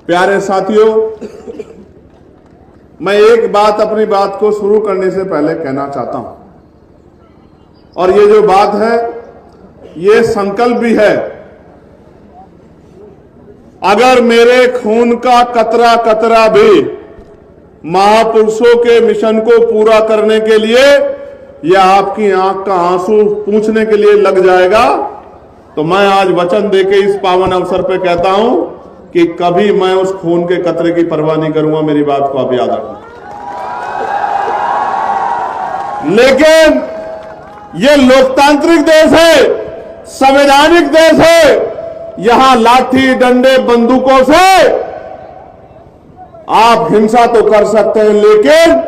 प्यारे साथियों, मैं एक बात अपनी बात को शुरू करने से पहले कहना चाहता हूं, और ये जो बात है ये संकल्प भी है। अगर मेरे खून का कतरा कतरा भी महापुरुषों के मिशन को पूरा करने के लिए या आपकी आंख का आंसू पूंछने के लिए लग जाएगा, तो मैं आज वचन देके इस पावन अवसर पे कहता हूं कि कभी मैं उस खून के कतरे की परवाह नहीं करूंगा। मेरी बात को आप याद रखना। लेकिन ये लोकतांत्रिक देश है, संवैधानिक देश है। यहां लाठी डंडे बंदूकों से आप हिंसा तो कर सकते हैं, लेकिन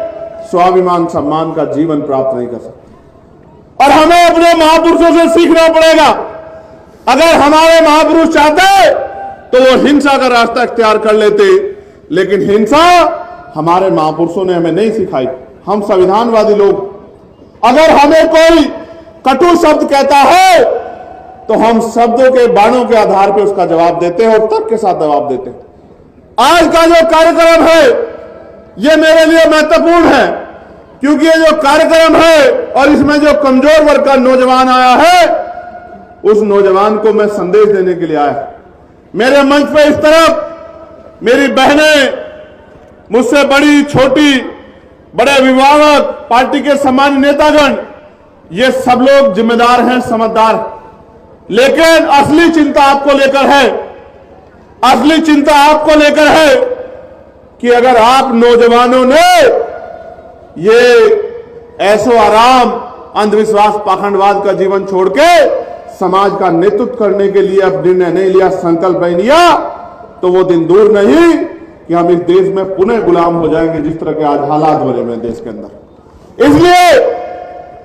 स्वाभिमान सम्मान का जीवन प्राप्त नहीं कर सकते। और हमें अपने महापुरुषों से सीखना पड़ेगा। अगर हमारे महापुरुष चाहते तो वो हिंसा का रास्ता इख्तियार कर लेते, लेकिन हिंसा हमारे महापुरुषों ने हमें नहीं सिखाई। हम संविधानवादी लोग, अगर हमें कोई कटु शब्द कहता है तो हम शब्दों के बाणों के आधार पर उसका जवाब देते हैं और तर्क के साथ जवाब देते हैं। आज का जो कार्यक्रम है ये मेरे लिए महत्वपूर्ण है, क्योंकि ये जो कार्यक्रम है और इसमें जो कमजोर वर्ग का नौजवान आया है, उस नौजवान को मैं संदेश देने के लिए आया। मेरे मंच पे इस तरफ मेरी बहनें, मुझसे बड़ी छोटी, बड़े अभिभावक, पार्टी के सामान्य नेतागण, ये सब लोग जिम्मेदार हैं, समझदार। लेकिन असली चिंता आपको लेकर है, असली चिंता आपको लेकर है कि अगर आप नौजवानों ने ये ऐसो आराम, अंधविश्वास, पाखंडवाद का जीवन छोड़ के समाज का नेतृत्व करने के लिए अब निर्णय नहीं लिया, संकल्प नहीं लिया, तो वो दिन दूर नहीं कि हम इस देश में पुनः गुलाम हो जाएंगे, जिस तरह के आज हालात बने हुए हैं देश के अंदर। इसलिए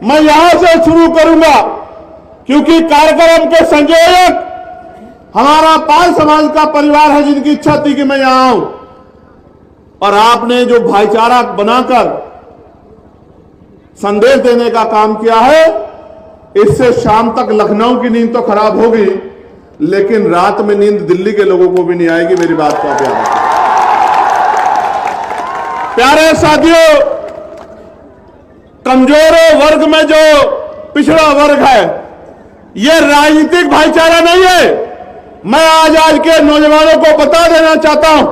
मैं यहां से शुरू करूंगा, क्योंकि कार्यक्रम के संयोजक हमारा पाल समाज का परिवार है, जिनकी इच्छा थी कि मैं यहां आऊं, और आपने जो भाईचारा बनाकर संदेश देने का काम किया है, इससे शाम तक लखनऊ की नींद तो खराब होगी, लेकिन रात में नींद दिल्ली के लोगों को भी नहीं आएगी। मेरी बात को आप याद रखें। प्यारे साथियों, कमजोरों वर्ग में जो पिछड़ा वर्ग है, यह राजनीतिक भाईचारा नहीं है। मैं आज के नौजवानों को बता देना चाहता हूं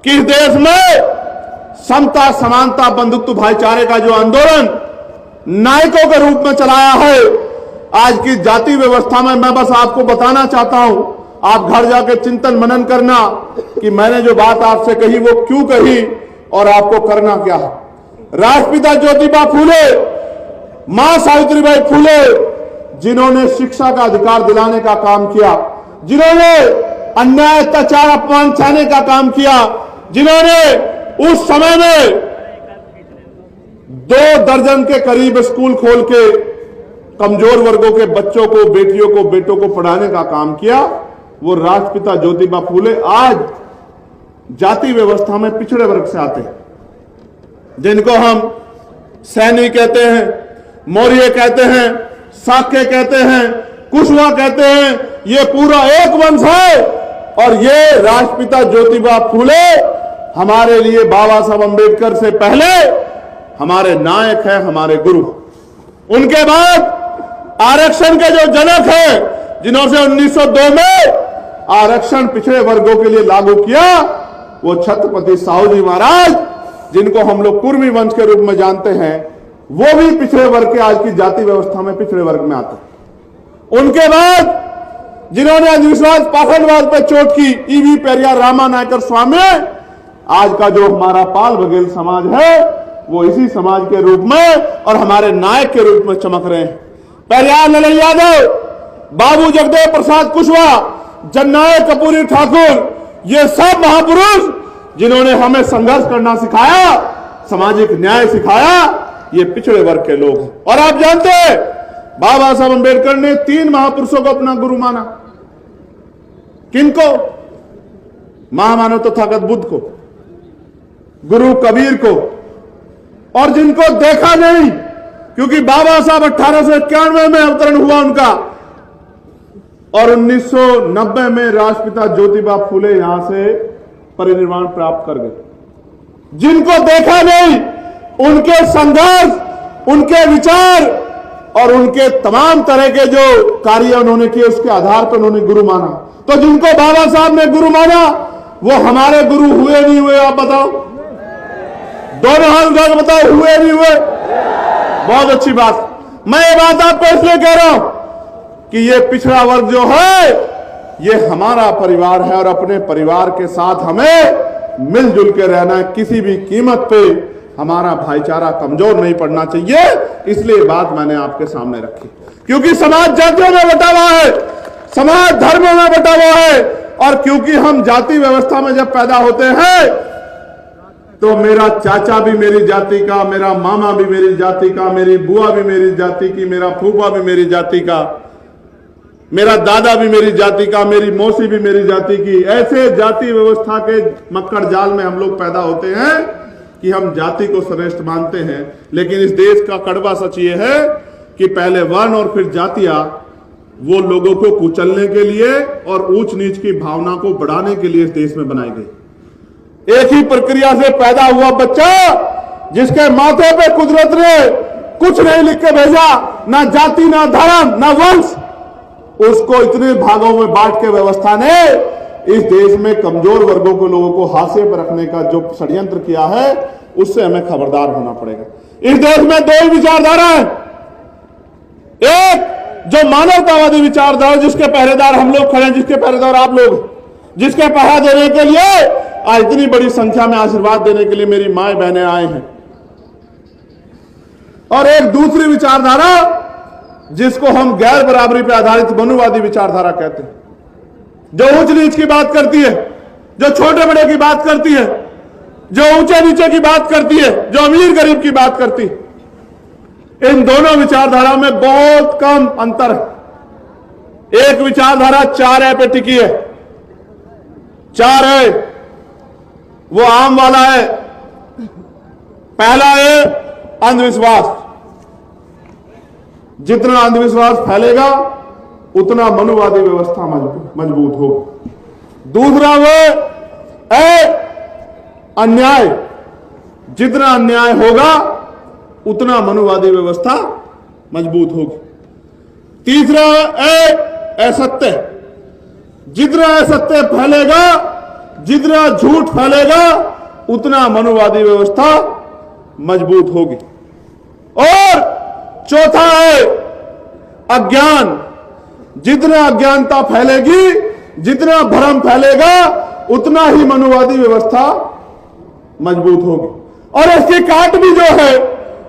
कि इस देश में समता, समानता, बंधुत्व, भाईचारे का जो आंदोलन नायकों के रूप में चलाया है, आज की जाति व्यवस्था में मैं बस आपको बताना चाहता हूं। आप घर जाके चिंतन मनन करना कि मैंने जो बात आपसे कही वो क्यों कही और आपको करना क्या है। राष्ट्रपिता ज्योतिबा फूले, मां सावित्रीबाई फूले, जिन्होंने शिक्षा का अधिकार दिलाने का काम किया, जिन्होंने अन्याय, अत्याचार, अपमान सहने का काम किया, जिन्होंने उस समय में 2 दर्जन के करीब स्कूल खोल के कमजोर वर्गों के बच्चों को, बेटियों को, बेटों को पढ़ाने का काम किया, वो राष्ट्रपिता ज्योतिबा फूले आज जाति व्यवस्था में पिछड़े वर्ग से आते हैं, जिनको हम सैनी कहते हैं, मौर्य कहते हैं, साक्य कहते हैं, कुशवा कहते हैं। ये पूरा एक वंश है, और ये राष्ट्रपिता ज्योतिबा फूले हमारे लिए बाबा साहब अंबेडकर से पहले हमारे नायक हैं, हमारे गुरु। उनके बाद आरक्षण के जो जनक हैं, जिन्होंने 1902 में आरक्षण पिछड़े वर्गों के लिए लागू किया, वो छत्रपति साहू जी महाराज, जिनको हम लोग कुर्मी वंश के रूप में जानते हैं, वो भी पिछड़े वर्ग के, आज की जाति व्यवस्था में पिछड़े वर्ग में आते हैं। उनके बाद जिन्होंने अंधविश्वास, पाखंडवाद पर चोट की, ईवी पेरियार, रामा नायकर स्वामी, आज का जो हमारा पाल बघेल समाज है, वो इसी समाज के रूप में और हमारे नायक के रूप में चमक रहे हैं। पेरियार ललन यादव, बाबू जगदेव प्रसाद कुशवाहा, जननायक कपूरी ठाकुर, ये सब महापुरुष जिन्होंने हमें संघर्ष करना सिखाया, सामाजिक न्याय सिखाया, ये पिछड़े वर्ग के लोग हैं। और आप जानते हैं, बाबा साहब अंबेडकर ने 3 महापुरुषों को अपना गुरु माना। किनको? महामानव तथागत बुद्ध को, गुरु कबीर को, और जिनको देखा नहीं, क्योंकि बाबा साहब 1891 में अवतरण हुआ उनका, और 1990 में राष्ट्रपिता ज्योतिबा फूले यहां से परिनिर्वाण प्राप्त कर गए। जिनको देखा नहीं, उनके संघर्ष, उनके विचार और उनके तमाम तरह के जो कार्य उन्होंने किए, उसके आधार पर उन्होंने गुरु माना। तो जिनको बाबा साहब ने गुरु माना, वो हमारे गुरु हुए नहीं हुए? आप बताओ, दोनों हाथ उठाकर बताओ, हुए नहीं हुए? बहुत अच्छी बात। मैं ये बात आपको इसलिए कह रहा हूं कि ये पिछड़ा वर्ग जो है, ये हमारा परिवार है और अपने परिवार के साथ हमें मिलजुल के रहना है। किसी भी कीमत पे हमारा भाईचारा कमजोर नहीं पड़ना चाहिए। इसलिए बात मैंने आपके सामने रखी, क्योंकि समाज जातियों में बटा हुआ है, समाज धर्मों में बटा हुआ है, और क्योंकि हम जाति व्यवस्था में जब पैदा होते हैं तो मेरा चाचा भी मेरी जाति का, मेरा मामा भी मेरी जाति का, मेरी बुआ भी मेरी जाति की, मेरा फूफा भी मेरी जाति का, मेरा दादा भी मेरी जाति का, मेरी मौसी भी मेरी जाति की। ऐसे जाति व्यवस्था के मक्कड़ जाल में हम लोग पैदा होते हैं कि हम जाति को श्रेष्ठ मानते हैं। लेकिन इस देश का कड़वा सच ये है कि पहले वर्ण और फिर जातियां वो लोगों को कुचलने के लिए और ऊंच नीच की भावना को बढ़ाने के लिए इस देश में बनाई गई। एक ही प्रक्रिया से पैदा हुआ बच्चा, जिसके माथे पे कुदरत ने कुछ नहीं लिख के भेजा, ना जाति, ना धर्म, ना वंश, उसको इतने भागों में बांट के व्यवस्था ने इस देश में कमजोर वर्गों के लोगों को हाशिए पर रखने का जो षड्यंत्र किया है, उससे हमें खबरदार होना पड़ेगा। इस देश में दो ही विचारधारा है, एक जो मानवतावादी विचारधारा, जिसके पहरेदार हम लोग खड़े हैं, जिसके पहरेदार आप लोग, जिसके पहरा देने के लिए आज इतनी बड़ी संख्या में आशीर्वाद देने के लिए मेरी माए बहनें आए हैं, और एक दूसरी विचारधारा जिसको हम गैर बराबरी पर आधारित मनुवादी विचारधारा कहते हैं, जो ऊंच नीच की बात करती है, जो छोटे बड़े की बात करती है, जो ऊंचे नीचे की बात करती है, जो अमीर गरीब की बात करती है। इन दोनों विचारधाराओं में बहुत कम अंतर है। एक विचारधारा 4 पे टिकी है। 4 है वो आम वाला है। पहला है अंधविश्वास। जितना अंधविश्वास फैलेगा उतना मनुवादी व्यवस्था मजबूत होगी। दूसरा वो है अन्याय। जितना अन्याय होगा उतना मनुवादी व्यवस्था मजबूत होगी। तीसरा है असत्य। जितना असत्य फैलेगा, जितना झूठ फैलेगा, उतना मनुवादी व्यवस्था मजबूत होगी। और चौथा है अज्ञान। जितना अज्ञानता फैलेगी, जितना भ्रम फैलेगा, उतना ही मनुवादी व्यवस्था मजबूत होगी। और इसकी काट भी जो है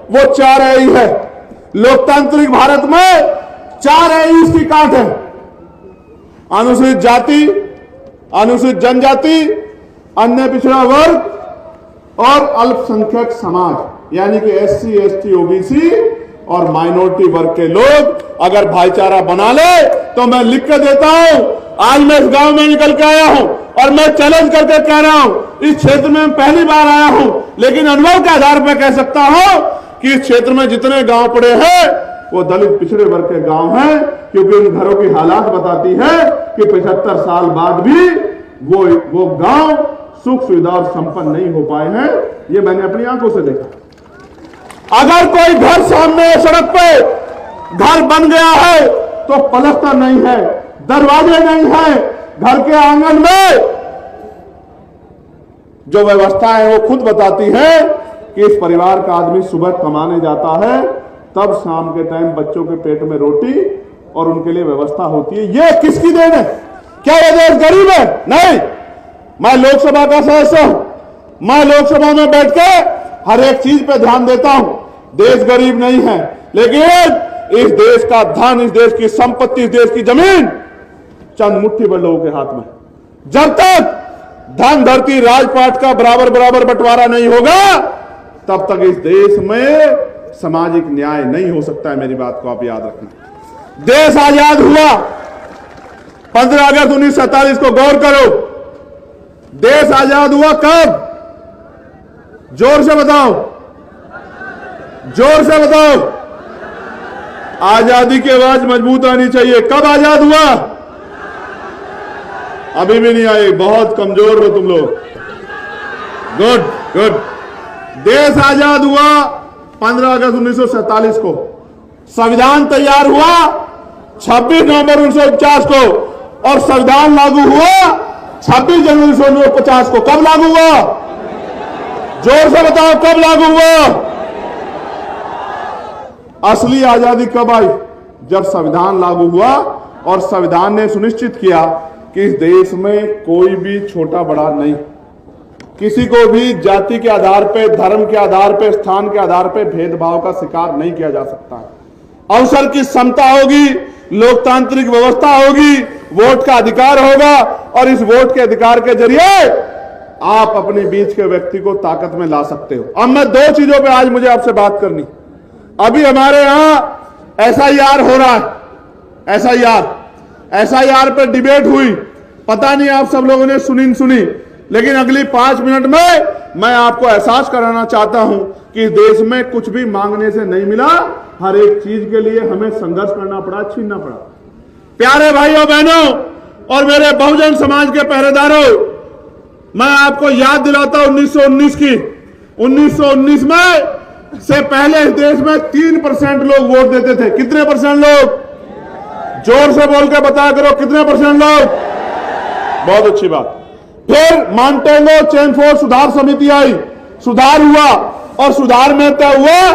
वो 4 ही है। लोकतांत्रिक भारत में 4 इसकी काट है। अनुसूचित जाति, अनुसूचित जनजाति, अन्य पिछड़ा वर्ग और अल्पसंख्यक समाज, यानी कि SC, ST, OBC और माइनॉरिटी वर्ग के लोग अगर भाईचारा बना ले तो मैं लिख कर देता हूं। आज मैं इस गांव में निकल के आया हूं और मैं चैलेंज करके कह रहा हूं, इस क्षेत्र में पहली बार आया हूं, लेकिन अनुभव के आधार पर कह सकता हूं कि इस क्षेत्र में जितने गांव पड़े हैं वो दलित पिछड़े वर्ग के गांव हैं, क्योंकि उन घरों की हालात बताती है कि 75 साल बाद भी वो गांव सुख सुविधा और संपन्न नहीं हो पाए हैं। ये मैंने अपनी आंखों से देखा। अगर कोई घर सामने सड़क पे घर बन गया है तो पलस्तर नहीं है, दरवाजे नहीं है, घर के आंगन में जो व्यवस्था है वो खुद बताती है कि इस परिवार का आदमी सुबह कमाने जाता है, तब शाम के टाइम बच्चों के पेट में रोटी और उनके लिए व्यवस्था होती है। ये किसकी देन है? क्या ये देश गरीब है? नहीं। मैं लोकसभा का सदस्य हूं, मैं लोकसभा में बैठ के हर एक चीज पे ध्यान देता हूं। देश गरीब नहीं है, लेकिन इस देश का धन, इस देश की संपत्ति, इस देश की जमीन चंद मुट्ठी भर लोगों के हाथ में। जब तक धन धरती राजपाट का बराबर बराबर बंटवारा नहीं होगा, तब तक इस देश में सामाजिक न्याय नहीं हो सकता है। मेरी बात को आप याद रखना। देश आजाद हुआ 15 अगस्त 1947 को, गौर करो। देश आजाद हुआ कब? जोर से बताओ, जोर से बताओ। आजादी की आवाज मजबूत आनी चाहिए। कब आजाद हुआ? अभी भी नहीं आई, बहुत कमजोर हो तुम लोग। Good good. देश आजाद हुआ 15 अगस्त 1947 को, संविधान तैयार हुआ 26 नवंबर 1949 को, और संविधान लागू हुआ 26 जनवरी 1950 को। कब लागू हुआ? जोर से बताओ, कब लागू हुआ? असली आजादी कब आई? जब संविधान लागू हुआ और संविधान ने सुनिश्चित किया कि इस देश में कोई भी छोटा बड़ा नहीं, किसी को भी जाति के आधार पे, धर्म के आधार पे, स्थान के आधार पे भेदभाव का शिकार नहीं किया जा सकता है। अवसर की समता होगी, लोकतांत्रिक व्यवस्था होगी, वोट का अधिकार होगा, और इस वोट के अधिकार के जरिए आप अपने बीच के व्यक्ति को ताकत में ला सकते हो। अब मैं दो चीजों पे आज मुझे आपसे बात करनी। अभी हमारे यहां एसआईआर हो रहा है, एसआईआर पे डिबेट हुई, पता नहीं आप सब लोगों ने सुनी, लेकिन अगली 5 मिनट में मैं आपको एहसास कराना चाहता हूं कि देश में कुछ भी मांगने से नहीं मिला, हर एक चीज के लिए हमें संघर्ष करना पड़ा, छीनना पड़ा। प्यारे भाइयों बहनों और मेरे बहुजन समाज के पहरेदारों, मैं आपको याद दिलाता हूं 1919 की। 1919 में से पहले इस देश में 3% लोग वोट देते थे। कितने परसेंट लोग? जोर से बोल के बताया करो, कितने परसेंट लोग? बहुत अच्छी बात। फिर मॉन्टेगो चेमफोर्ड सुधार समिति आई, सुधार हुआ, और सुधार में तय हुआ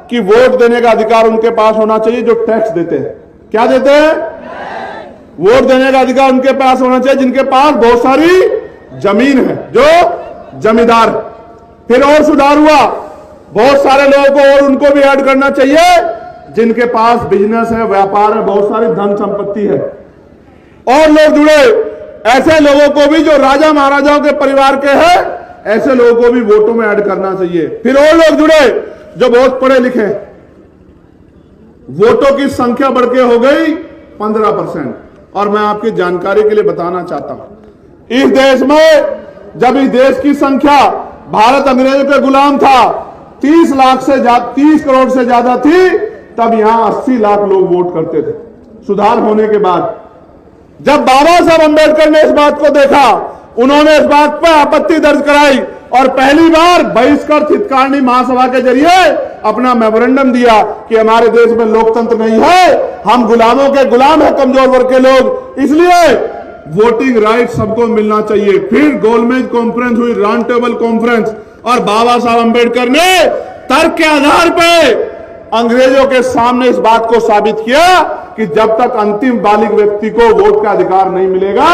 कि वोट देने का अधिकार उनके पास होना चाहिए जो टैक्स देते हैं। क्या देते हैं? वोट देने का अधिकार उनके पास होना चाहिए जिनके पास बहुत सारी जमीन है, जो जमींदार। फिर और सुधार हुआ, बहुत सारे लोगों को और उनको भी ऐड करना चाहिए जिनके पास बिजनेस है, व्यापार है, बहुत सारी धन संपत्ति है। और लोग जुड़े, ऐसे लोगों को भी जो राजा महाराजाओं के परिवार के हैं, ऐसे लोगों को भी वोटों में ऐड करना चाहिए। फिर और लोग जुड़े जो बहुत पढ़े लिखे। वोटों की संख्या बढ़ के हो गई 15%। और मैं आपकी जानकारी के लिए बताना चाहता हूं, इस देश में जब इस देश की संख्या, भारत अंग्रेजों के गुलाम था, 30 करोड़ से ज्यादा थी, तब यहां 80 लाख लोग वोट करते थे। सुधार होने के बाद जब बाबा साहब अंबेडकर ने इस बात को देखा, उन्होंने इस बात पर आपत्ति दर्ज कराई और पहली बार बहिष्कृत हितकारिणी महासभा के जरिए अपना मेमोरेंडम दिया कि हमारे देश में लोकतंत्र नहीं है, हम गुलामों के गुलाम हैं, कमजोर वर्ग के लोग, इसलिए वोटिंग राइट सबको मिलना चाहिए। फिर गोलमेज कॉन्फ्रेंस हुई, राउंड टेबल कॉन्फ्रेंस, और बाबा साहब अंबेडकर ने तर्क के आधार पर अंग्रेजों के सामने इस बात को साबित किया कि जब तक अंतिम बालिग व्यक्ति को वोट का अधिकार नहीं मिलेगा,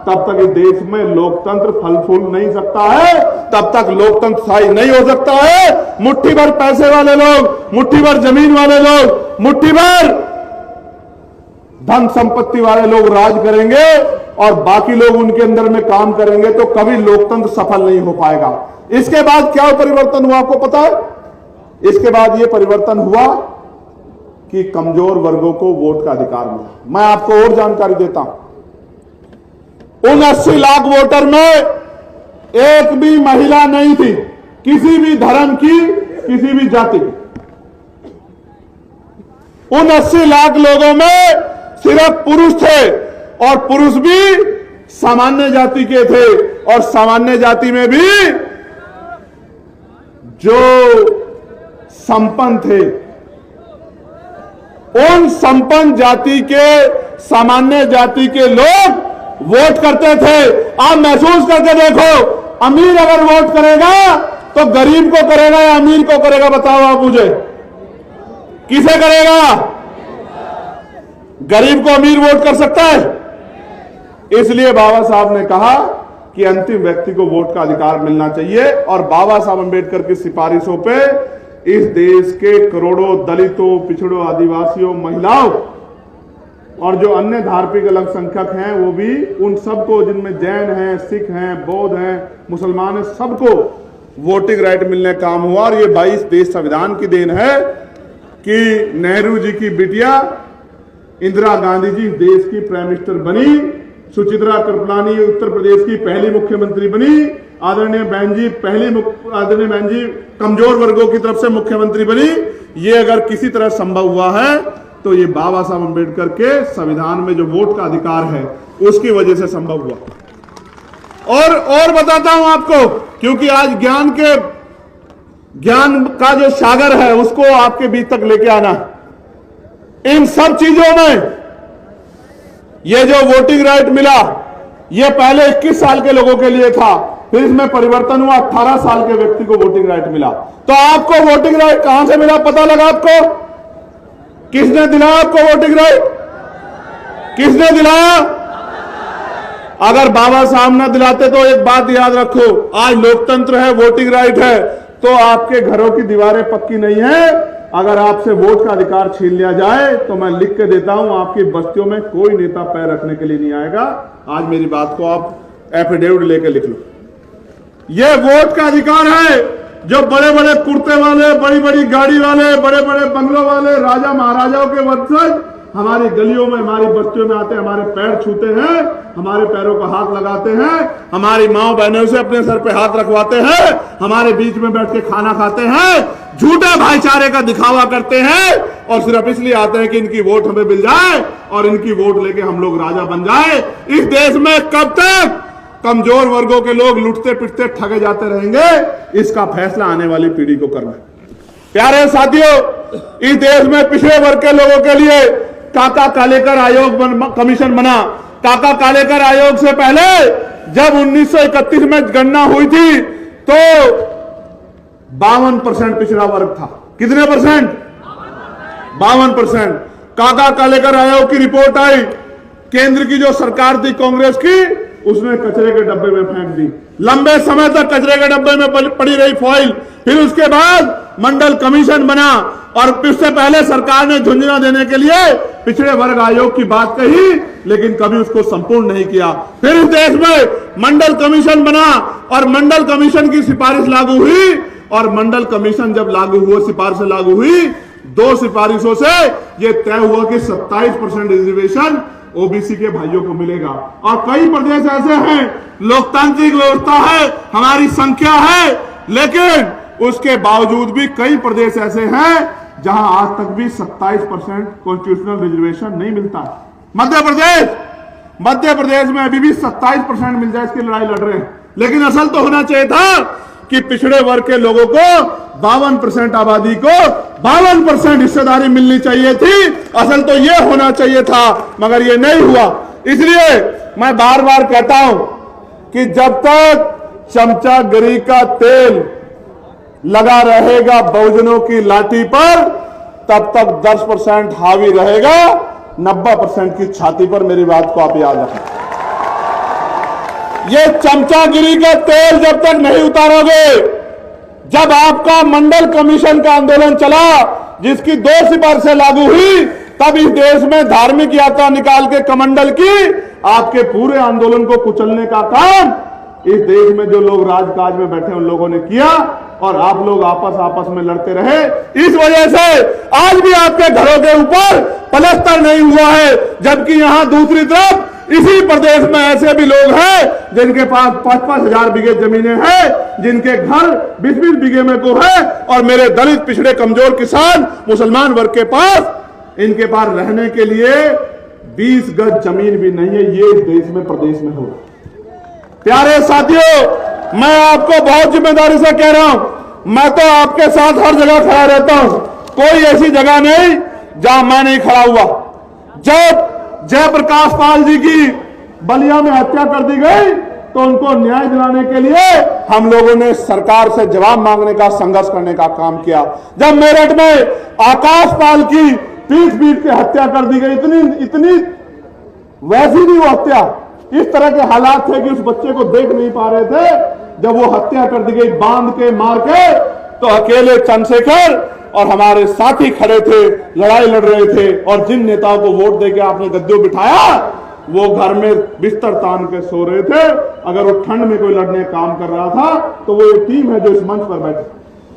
तब तक इस देश में लोकतंत्र फल फूल नहीं सकता है, तब तक लोकतंत्र स्थायी नहीं हो सकता है। मुट्ठी भर पैसे वाले लोग, मुट्ठी भर जमीन वाले लोग, मुट्ठी भर धन संपत्ति वाले लोग राज करेंगे और बाकी लोग उनके अंदर में काम करेंगे, तो कभी लोकतंत्र सफल नहीं हो पाएगा। इसके बाद क्या परिवर्तन हुआ आपको पता है? इसके बाद यह परिवर्तन हुआ कि कमजोर वर्गों को वोट का अधिकार मिला। मैं आपको और जानकारी देता हूं, उन 80 लाख वोटर में एक भी महिला नहीं थी, किसी भी धर्म की, किसी भी जाति की। उन 80 लाख लोगों में सिर्फ पुरुष थे, और पुरुष भी सामान्य जाति के थे, और सामान्य जाति में भी जो संपन्न थे, उन संपन्न जाति के, सामान्य जाति के लोग वोट करते थे। आप महसूस करके देखो, अमीर अगर वोट करेगा तो गरीब को करेगा या अमीर को करेगा? बताओ आप मुझे, किसे करेगा? गरीब को अमीर वोट कर सकता है? इसलिए बाबा साहब ने कहा कि अंतिम व्यक्ति को वोट का अधिकार मिलना चाहिए, और बाबा साहब अंबेडकर की सिफारिशों पे इस देश के करोड़ों दलितों, पिछड़ों, आदिवासियों, महिलाओं और जो अन्य धार्मिक अल्पसंख्यक हैं, वो भी उन सबको, जिनमें जैन हैं, सिख हैं, बौद्ध हैं, मुसलमान हैं, सबको वोटिंग राइट मिलने का काम हुआ। और ये 22 देश संविधान की देन है कि नेहरू जी की बिटिया इंदिरा गांधी जी देश की प्राइम मिनिस्टर बनी, सुचित्रा कृपलानी उत्तर प्रदेश की पहली मुख्यमंत्री बनी, आदरणीय बहन जी कमजोर वर्गों की तरफ से मुख्यमंत्री बनी। ये अगर किसी तरह संभव हुआ है तो ये बाबा साहब अंबेडकर के संविधान में जो वोट का अधिकार है उसकी वजह से संभव हुआ। और बताता हूं आपको, क्योंकि आज ज्ञान का जो सागर है उसको आपके बीच तक लेके आना। इन सब चीजों में ये जो वोटिंग राइट मिला, ये पहले 21 साल के लोगों के लिए था, फिर इसमें परिवर्तन हुआ, 18 साल के व्यक्ति को वोटिंग राइट मिला। तो आपको वोटिंग राइट कहां से मिला, पता लगा आपको? किसने दिलाया आपको वोटिंग राइट? किसने दिलाया? अगर बाबा साहब ना दिलाते तो एक बात याद रखो, आज लोकतंत्र है, वोटिंग राइट है, तो आपके घरों की दीवारें पक्की नहीं है। अगर आपसे वोट का अधिकार छीन लिया जाए तो मैं लिख के देता हूं, आपकी बस्तियों में कोई नेता पैर रखने के लिए नहीं आएगा। आज मेरी बात को आप एफिडेविट लेके लिख लो। यह वोट का अधिकार है जो बड़े बड़े कुर्ते वाले, बड़ी बड़ी गाड़ी वाले, बड़े बड़े बंगलों वाले, राजा महाराजाओं के वंशज हमारी गलियों में, हमारी बस्तियों में आते हैं, हमारे पैर छूते हैं, हमारे पैरों को हाथ लगाते हैं, हमारी माँ बहनों से अपने सर पे हाथ रखवाते हैं, हमारे बीच में बैठ के खाना खाते हैं, झूठे भाईचारे का दिखावा करते हैं, और सिर्फ इसलिए आते हैं कि इनकी वोट हमें मिल जाए और इनकी वोट लेके हम लोग राजा बन जाए। इस देश में कब तक कमजोर वर्गों के लोग लुटते पिटते ठगे जाते रहेंगे, इसका फैसला आने वाली पीढ़ी को करना है। प्यारे साथियों, इस देश में पिछड़े वर्ग के लोगों के लिए काका कालेकर आयोग कमीशन बना। काका कालेकर आयोग से पहले जब 1931 में गणना हुई थी तो 52% पिछड़ा वर्ग था। कितने परसेंट? 52%। काका कालेकर आयोग की रिपोर्ट आई, केंद्र की जो सरकार थी कांग्रेस की, उसने कचरे के डब्बे में फेंक दी। लंबे समय तक कचरे के डब्बे में पड़ी रही फाइल। फिर उसके बाद मंडल कमीशन बना और उससे पहले सरकार ने झुंझुनू देने के लिए पिछड़े वर्ग आयोग की बात कही, लेकिन कभी उसको संपूर्ण नहीं किया। फिर इस देश में मंडल कमीशन बना और मंडल कमीशन की सिफारिश लागू हुई, और मंडल कमीशन जब लागू हुआ, सिफारिश लागू हुई, 2 सिफारिशों से यह तय हुआ कि 27% रिजर्वेशन ओबीसी के भाइयों को मिलेगा। और कई प्रदेश ऐसे हैं, लोकतांत्रिक व्यवस्था है, हमारी संख्या है, लेकिन उसके बावजूद भी कई प्रदेश ऐसे हैं जहां आज तक भी 27% कॉन्स्टिट्यूशनल रिजर्वेशन नहीं मिलता है। मध्य प्रदेश में अभी भी 27% मिल जाए, इसकी लड़ाई लड़ रहे हैं। लेकिन असल तो होना चाहिए था कि पिछड़े वर्ग के लोगों को 52% आबादी को 52% हिस्सेदारी मिलनी चाहिए थी। असल तो यह होना चाहिए था, मगर यह नहीं हुआ। इसलिए मैं बार बार कहता हूं कि जब तक चमचागिरी का तेल लगा रहेगा बहुजनों की लाठी पर, तब तक 10% हावी रहेगा 90% की छाती पर। मेरी बात को आप याद रखें। ये चमचागिरी का तेल जब तक नहीं उतारोगे, जब आपका मंडल कमीशन का आंदोलन चला जिसकी 2 सिफारिशें लागू हुई, तब इस देश में धार्मिक यात्रा निकाल के कमंडल की आपके पूरे आंदोलन को कुचलने का काम इस देश में जो लोग राजकाज में बैठे उन लोगों ने किया, और आप लोग आपस में लड़ते रहे। इस वजह से आज भी आपके घरों के ऊपर पलस्तर नहीं हुआ है, जबकि यहां दूसरी तरफ इसी प्रदेश में ऐसे भी लोग हैं जिनके पास 5-5 हजार बीघे जमीनें हैं, जिनके घर 20-20 बीघे में को है, और मेरे दलित पिछड़े कमजोर किसान मुसलमान वर्ग के पास, इनके पास रहने के लिए 20 गज जमीन भी नहीं है। ये इस देश में प्रदेश में हो रहा है। प्यारे साथियों, मैं आपको बहुत जिम्मेदारी से कह रहा हूं, मैं तो आपके साथ हर जगह खड़ा रहता हूं। कोई ऐसी जगह नहीं जहां मैं नहीं खड़ा हुआ। जब जयप्रकाश पाल जी की बलिया में हत्या कर दी गई तो उनको न्याय दिलाने के लिए हम लोगों ने सरकार से जवाब मांगने का, संघर्ष करने का काम किया। जब मेरठ में आकाश पाल की पीट के हत्या कर दी गई, इतनी वैसी भी वो हत्या, इस तरह के हालात थे कि उस बच्चे को देख नहीं पा रहे थे। जब वो हत्या कर दी गई बांध के मार के, तो अकेले चंद्रशेखर और हमारे साथी खड़े थे, लड़ाई लड़ रहे थे, और जिन नेताओं को वोट देके आपने गद्दे बिठाया वो घर में बिस्तर तान के सो रहे थे। अगर वो ठंड में कोई लड़ने काम कर रहा था तो वो एक टीम है जो इस मंच पर बैठे।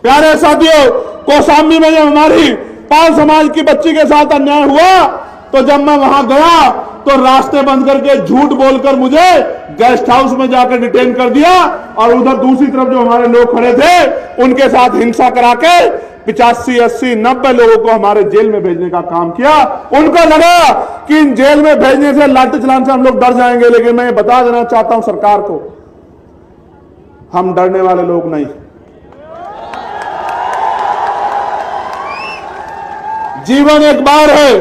प्यारे साथियों, कौशाम्बी में जब हमारी पाल समाज की बच्ची के साथ अन्याय हुआ, तो जब मैं वहां गया तो रास्ते बंद करके झूठ बोलकर मुझे गेस्ट हाउस में जाकर डिटेन कर दिया, और उधर दूसरी तरफ जो हमारे लोग खड़े थे उनके साथ हिंसा करा के 85, 80, 90 लोगों को हमारे जेल में भेजने का काम किया। उनको लगा कि इन जेल में भेजने से, लाठी चलाने से हम लोग डर जाएंगे, लेकिन मैं बता देना चाहता हूं सरकार को, हम डरने वाले लोग नहीं। जीवन एक बार है,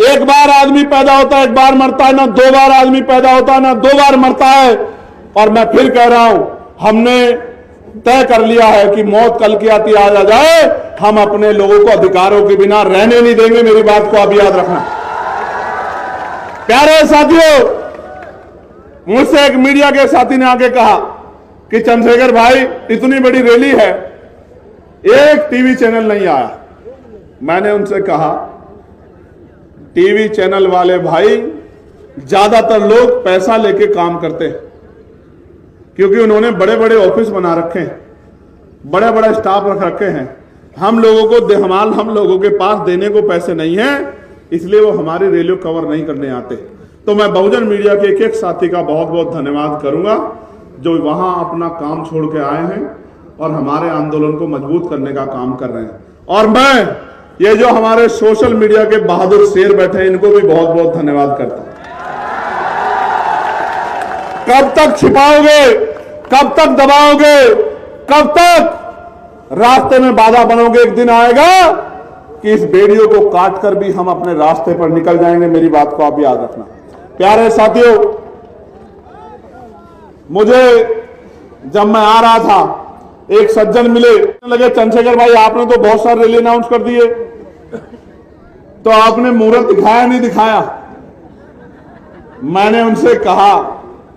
एक बार आदमी पैदा होता है, एक बार मरता है, ना 2 बार आदमी पैदा होता है, ना 2 बार मरता है। और मैं फिर कह रहा हूं, हमने तय कर लिया है कि मौत कल की आती आ जाए, हम अपने लोगों को अधिकारों के बिना रहने नहीं देंगे। मेरी बात को आप याद रखना। प्यारे साथियों, मुझसे एक मीडिया के साथी ने आके कहा कि चंद्रशेखर भाई, इतनी बड़ी रैली है, एक टीवी चैनल नहीं आया। मैंने उनसे कहा, टीवी चैनल वाले भाई, ज्यादातर लोग पैसा लेके काम करते हैं, क्योंकि उन्होंने बड़े बड़े ऑफिस बना रखे हैं, बड़े बड़े स्टाफ रख रखे हैं। हम लोगों को देहमाल, हम लोगों के पास देने को पैसे नहीं है, इसलिए वो हमारी रैलियों कवर नहीं करने आते। तो मैं बहुजन मीडिया के एक एक साथी का बहुत बहुत धन्यवाद करूंगा, जो वहां अपना काम छोड़ के आए हैं और हमारे आंदोलन को मजबूत करने का काम कर रहे हैं। और मैं ये जो हमारे सोशल मीडिया के बहादुर शेर बैठे हैं, इनको भी बहुत बहुत धन्यवाद करता हूं। कब तक छिपाओगे, कब तक दबाओगे, कब तक रास्ते में बाधा बनोगे? एक दिन आएगा कि इस बेड़ियों को काटकर भी हम अपने रास्ते पर निकल जाएंगे। मेरी बात को आप याद रखना। प्यारे साथियों, मुझे जब मैं आ रहा था, एक सज्जन मिले, लगे चंद्रशेखर भाई आपने तो बहुत सारे रैली अनाउंस कर दिए, तो आपने मुहूर्त दिखाया नहीं दिखाया। मैंने उनसे कहा,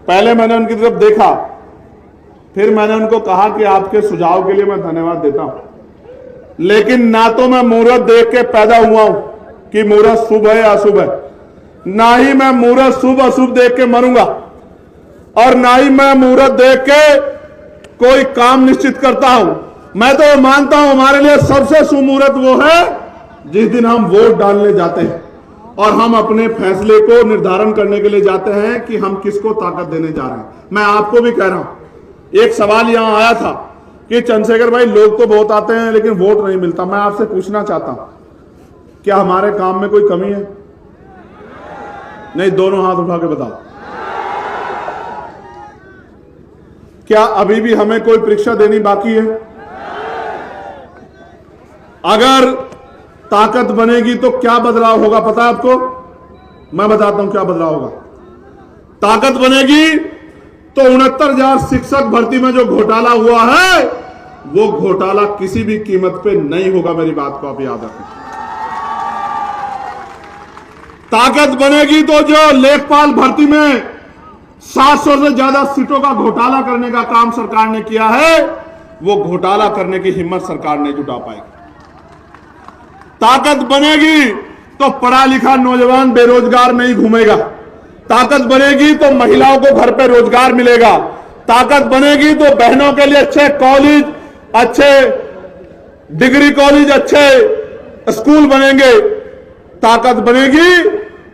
पहले मैंने उनकी तरफ देखा, फिर मैंने उनको कहा कि आपके सुझाव के लिए मैं धन्यवाद देता हूं, लेकिन ना तो मैं मुहूर्त देख के पैदा हुआ हूं कि मुहूर्त शुभ है या अशुभ है, ना ही मैं मुहूर्त शुभ अशुभ देख के मरूंगा, और ना ही मैं मुहूर्त देख के कोई काम निश्चित करता हूं। मैं तो मानता हूं हमारे लिए सबसे शुभ मुहूर्त वो है जिस दिन हम वोट डालने जाते हैं और हम अपने फैसले को निर्धारण करने के लिए जाते हैं कि हम किसको ताकत देने जा रहे हैं। मैं आपको भी कह रहा हूं, एक सवाल यहां आया था कि चंद्रशेखर भाई लोग तो बहुत आते हैं लेकिन वोट नहीं मिलता। मैं आपसे पूछना चाहता हूं, क्या हमारे काम में कोई कमी है? नहीं, दोनों हाथ उठा के बताओ। क्या अभी भी हमें कोई परीक्षा देनी बाकी है? अगर ताकत बनेगी तो क्या बदलाव होगा पता है आपको? मैं बताता हूं क्या बदलाव होगा। ताकत बनेगी तो 69,000 शिक्षक भर्ती में जो घोटाला हुआ है, वो घोटाला किसी भी कीमत पे नहीं होगा। मेरी बात को आप याद रखें। ताकत बनेगी तो जो लेखपाल भर्ती में 700 से ज्यादा सीटों का घोटाला करने का काम सरकार ने किया है, वो घोटाला करने की हिम्मत सरकार नहीं जुटा पाएगी। ताकत बनेगी तो पढ़ा लिखा नौजवान बेरोजगार नहीं घूमेगा। ताकत बनेगी तो महिलाओं को घर पे रोजगार मिलेगा। ताकत बनेगी तो बहनों के लिए अच्छे कॉलेज, अच्छे डिग्री कॉलेज, अच्छे स्कूल बनेंगे। ताकत बनेगी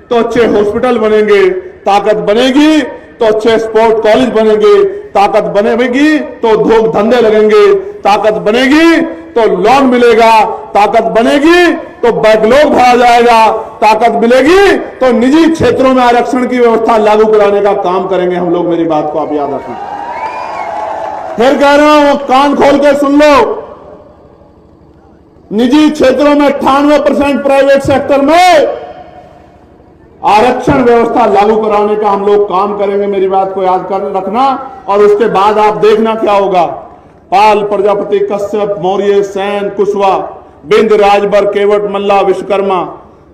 तो अच्छे हॉस्पिटल बनेंगे। ताकत बनेगी तो अच्छे स्पोर्ट कॉलेज बनेंगे। ताकत बनेगी तो उद्योग धंधे लगेंगे। ताकत बनेगी तो लोन मिलेगा। ताकत बनेगी तो बैकलॉग भरा जाएगा। ताकत मिलेगी तो निजी क्षेत्रों में आरक्षण की व्यवस्था लागू कराने का काम करेंगे हम लोग। मेरी बात को आप याद रखें। फिर कह रहा हूं, कान खोल के सुन लो। निजी क्षेत्रों में 98%, प्राइवेट सेक्टर में आरक्षण व्यवस्था लागू कराने का हम लोग काम करेंगे। मेरी बात को याद कर रखना। और उसके बाद आप देखना क्या होगा। पाल, प्रजापति, कश्यप, मौर्य, सैन, कुशवाहा, बिंद, राजभर, केवट, मल्ला, विश्वकर्मा,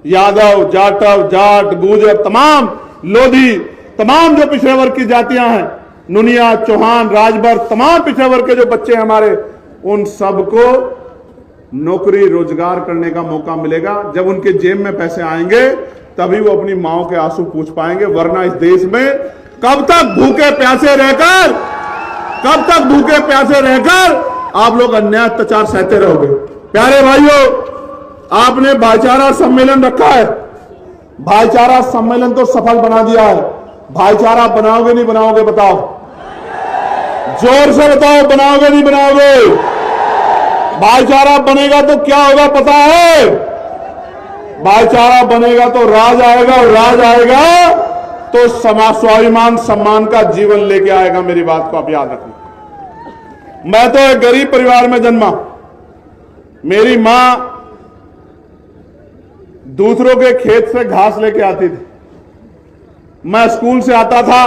यादव, जाटव, जाट, गुर्जर, तमाम लोधी, तमाम जो पिछड़े वर्ग की जातियां हैं, नुनिया, चौहान, राजभर, तमाम पिछड़े वर्ग के जो बच्चे हमारे, उन सबको नौकरी रोजगार करने का मौका मिलेगा। जब उनके जेब में पैसे आएंगे तभी वो अपनी माओ के आंसू पूछ पाएंगे। वरना इस देश में कब तक भूखे प्यासे रहकर आप लोग अन्याय अत्याचार सहते रहोगे। प्यारे भाइयों, आपने भाईचारा सम्मेलन रखा है। भाईचारा सम्मेलन तो सफल बना दिया है। भाईचारा बनाओगे नहीं बनाओगे? बताओ, जोर से बताओ, बनाओगे नहीं बनाओगे? भाईचारा बनेगा तो क्या होगा पता है? भाईचारा बनेगा तो राज आएगा, और राज आएगा तो स्वाभिमान सम्मान का जीवन लेके आएगा। मेरी बात को आप याद रखना। मैं तो एक गरीब परिवार में जन्मा। मेरी मां दूसरों के खेत से घास लेके आती थी। मैं स्कूल से आता था,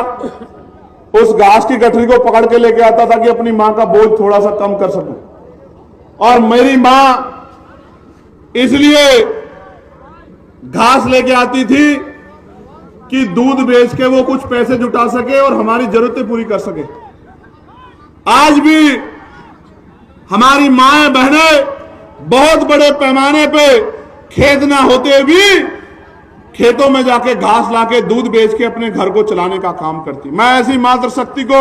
उस घास की गठरी को पकड़ के लेके आता था कि अपनी मां का बोझ थोड़ा सा कम कर सकूं। और मेरी मां इसलिए घास लेके आती थी कि दूध बेच के वो कुछ पैसे जुटा सके और हमारी जरूरतें पूरी कर सके। आज भी हमारी माएं बहनें बहुत बड़े पैमाने पे खेत ना होते भी खेतों में जाके घास लाके दूध बेच के अपने घर को चलाने का काम करती। मैं ऐसी मातृशक्ति को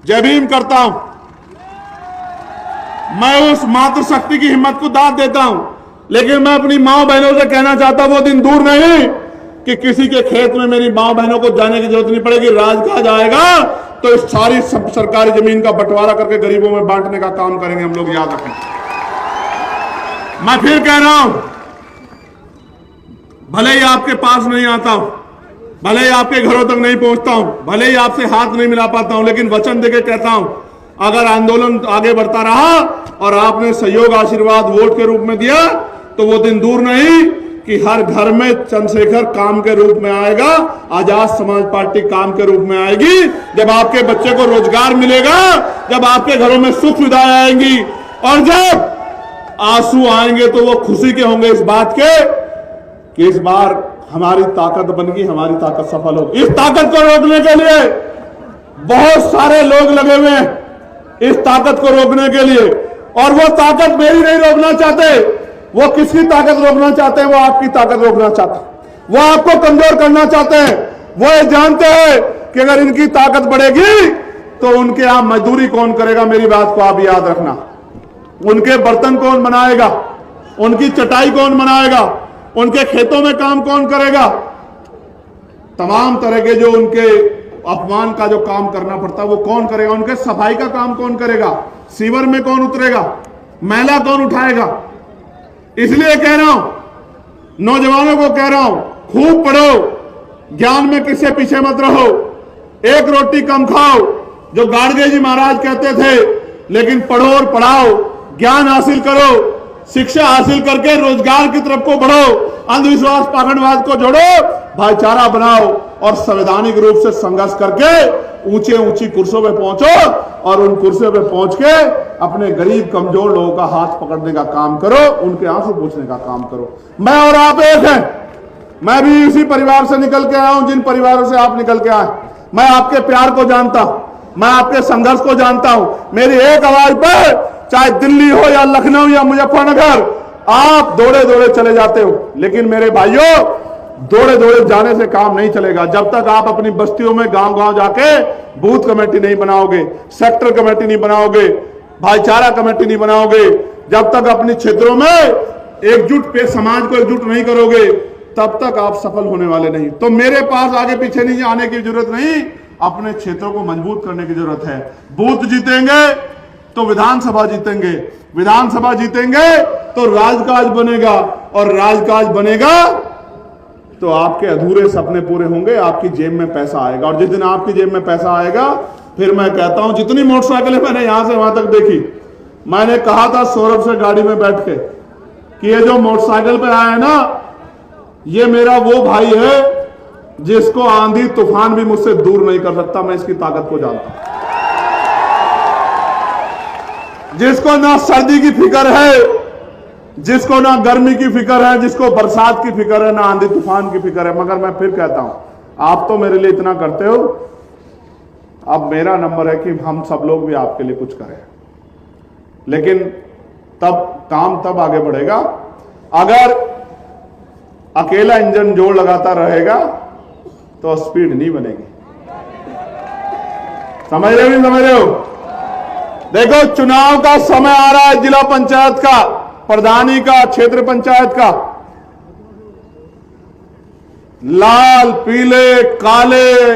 जय भीम करता हूं। मैं उस मातृशक्ति की हिम्मत को दाद देता हूं। लेकिन मैं अपनी मां बहनों से कहना चाहता हूं, वो दिन दूर नहीं कि किसी के खेत में मेरी मां बहनों को जाने की जरूरत नहीं पड़ेगी। राज कहा जाएगा तो इस सारी सरकारी जमीन का बंटवारा करके गरीबों में बांटने का काम करेंगे हम लोग, याद रखें। मैं फिर कह रहा हूं, भले ही आपके पास नहीं आता हूं, भले ही आपके घरों तक नहीं पहुंचता हूं, भले ही आपसे हाथ नहीं मिला पाता हूं, लेकिन वचन देके कहता हूं, अगर आंदोलन आगे बढ़ता रहा और आपने सहयोग आशीर्वाद वोट के रूप में दिया तो वो दिन दूर नहीं कि हर घर में चंद्रशेखर काम के रूप में आएगा, आजाद समाज पार्टी काम के रूप में आएगी। जब आपके बच्चे को रोजगार मिलेगा, जब आपके घरों में सुख सुविधाएं आएंगी, और जब आंसू आएंगे तो वो खुशी के होंगे इस बात के कि इस बार हमारी ताकत बन गई, हमारी ताकत सफल होगी। इस ताकत को रोकने के लिए बहुत सारे लोग लगे हुए हैं, इस ताकत को रोकने के लिए। और वो ताकत मेरी नहीं रोकना चाहते, वो किसकी ताकत रोकना चाहते हैं? वो आपकी ताकत रोकना चाहते हैं, वो आपको कमजोर करना चाहते हैं। वो ये जानते हैं कि अगर इनकी ताकत बढ़ेगी तो उनके यहां मजदूरी कौन करेगा। मेरी बात को आप याद रखना। उनके बर्तन कौन बनाएगा, उनकी चटाई कौन बनाएगा, उनके खेतों में काम कौन करेगा। तमाम तरह के जो उनके अपमान का जो काम करना पड़ता है वो कौन करेगा। उनके सफाई का काम कौन करेगा, सीवर में कौन उतरेगा, मैला कौन उठाएगा। इसलिए कह रहा हूं, नौजवानों को कह रहा हूं, खूब पढ़ो, ज्ञान में किससे पीछे मत रहो, एक रोटी कम खाओ जो गाड़गे जी महाराज कहते थे, लेकिन पढ़ो और पढ़ाओ, ज्ञान हासिल करो, शिक्षा हासिल करके रोजगार की तरफ को बढ़ो, अंधविश्वास पाखंडवाद को जोड़ो, भाईचारा बनाओ और संवैधानिक रूप से संघर्ष करके ऊंचे ऊंची कुर्सियों पे पहुंचो और उन कुर्सियों पे पहुंच के अपने गरीब कमजोर लोगों का हाथ पकड़ने का काम करो, उनके आंसू पोंछने का काम करो। मैं और आप एक हैं। मैं भी उसी परिवार से निकल के आया हूं जिन परिवारों से आप निकल के आए। मैं आपके प्यार को जानता हूं, मैं आपके संघर्ष को जानता हूं। मेरी एक आवाज पर चाहे दिल्ली हो या लखनऊ या मुजफ्फरनगर, आप दौड़े दौड़े चले जाते हो। लेकिन मेरे भाइयों, दौड़े दौड़े जाने से काम नहीं चलेगा। जब तक आप अपनी बस्तियों में गांव गांव जाके बूथ कमेटी नहीं बनाओगे, सेक्टर कमेटी नहीं बनाओगे, भाईचारा कमेटी नहीं बनाओगे, जब तक अपने क्षेत्रों में एकजुट पे समाज को एकजुट नहीं करोगे, तब तक आप सफल होने वाले नहीं। तो मेरे पास आगे पीछे नहीं आने की जरूरत नहीं, अपने क्षेत्रों को मजबूत करने की जरूरत है। बूथ जीतेंगे तो विधानसभा जीतेंगे, विधानसभा जीतेंगे तो राजकाज बनेगा, और राजकाज बनेगा तो आपके अधूरे सपने पूरे होंगे, आपकी जेब में पैसा आएगा। और जिस दिन आपकी जेब में पैसा आएगा, फिर मैं कहता हूं, जितनी मोटरसाइकिलें मैंने यहां से वहां तक देखी, मैंने कहा था सौरभ से गाड़ी में बैठ के कि ये जो मोटरसाइकिल पे आया है ना, ये मेरा वो भाई है जिसको आंधी तूफान भी मुझसे दूर नहीं कर सकता। मैं इसकी ताकत को जानता हूं, जिसको ना सर्दी की फिक्र है, जिसको ना गर्मी की फिक्र है, जिसको बरसात की फिक्र है, ना आंधी तूफान की फिक्र है। मगर मैं फिर कहता हूं, आप तो मेरे लिए इतना करते हो, अब मेरा नंबर है कि हम सब लोग भी आपके लिए कुछ करें। लेकिन तब काम तब आगे बढ़ेगा अगर अकेला इंजन जोर लगाता रहेगा तो स्पीड नहीं बनेगी। समझ रहे हो नहीं समझ रहे हो? देखो, चुनाव का समय आ रहा है, जिला पंचायत का, प्रधानी का, क्षेत्र पंचायत का। लाल, पीले, काले,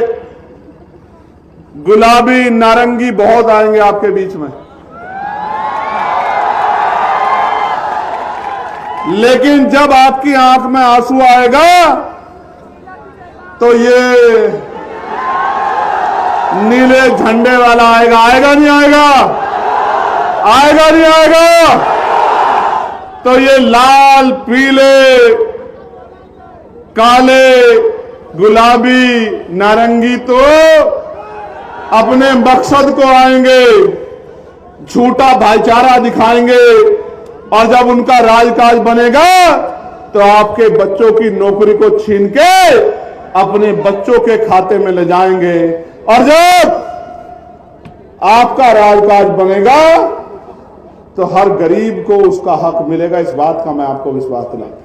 गुलाबी, नारंगी बहुत आएंगे आपके बीच में। लेकिन जब आपकी आंख में आंसू आएगा तो ये नीले झंडे वाला आएगा। आएगा नहीं आएगा? आएगा नहीं आएगा? तो ये लाल, पीले, काले, गुलाबी, नारंगी तो अपने मकसद को आएंगे, झूठा भाईचारा दिखाएंगे, और जब उनका राजकाज बनेगा तो आपके बच्चों की नौकरी को छीन के अपने बच्चों के खाते में ले जाएंगे। और जब आपका राजकाज बनेगा तो हर गरीब को उसका हक मिलेगा। इस बात का मैं आपको विश्वास दिलाता हूं।